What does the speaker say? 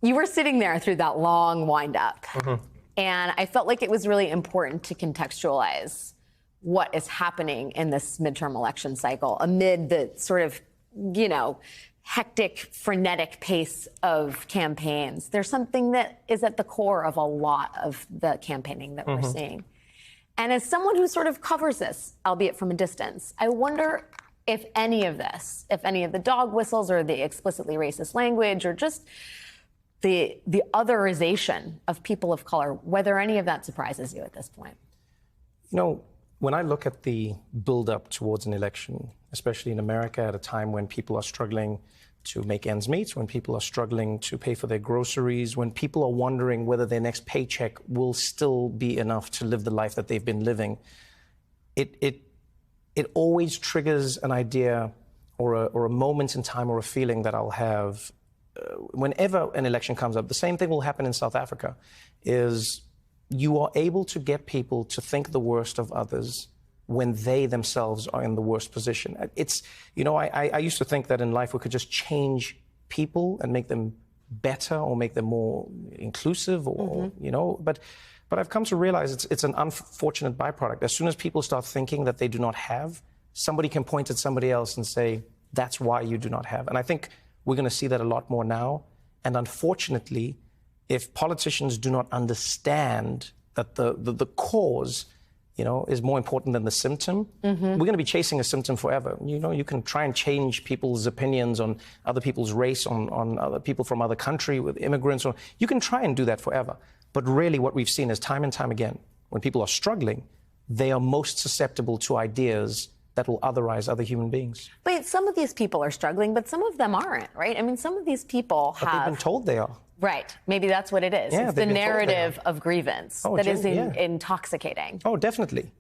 You were sitting there through that long wind-up, and I felt like it was really important to contextualize what is happening in this midterm election cycle amid the sort of, hectic, frenetic pace of campaigns. There's something that is at the core of a lot of the campaigning that we're seeing. And as someone who sort of covers this, albeit from a distance, I wonder if any of this, if any of the dog whistles or the explicitly racist language or just the otherization of people of color, whether any of that surprises you at this point. When I look at the build-up towards an election, especially in America at a time when people are struggling to make ends meet, when people are struggling to pay for their groceries, when people are wondering whether their next paycheck will still be enough to live the life that they've been living, it always triggers an idea or a moment in time or a feeling that I'll have whenever an election comes up. The same thing will happen in South Africa, is you are able to get people to think the worst of others when they themselves are in the worst position. It's, I used to think that in life we could just change people and make them better or make them more inclusive or, but I've come to realize it's an unfortunate byproduct. As soon as people start thinking that they do not have, somebody can point at somebody else and say, that's why you do not have. And I think we're going to see that a lot more now. And unfortunately, if politicians do not understand that the cause, is more important than the symptom, we're going to be chasing a symptom forever. You can try and change people's opinions on other people's race, on other people from other country, with immigrants. You can try and do that forever. But really what we've seen is time and time again, when people are struggling, they are most susceptible to ideas that will otherize other human beings. But some of these people are struggling, but some of them aren't, right? I mean, some of these people But they've been told they are. Right. Maybe that's what it is. Yeah, it's the narrative of grievance that is intoxicating. Oh, definitely.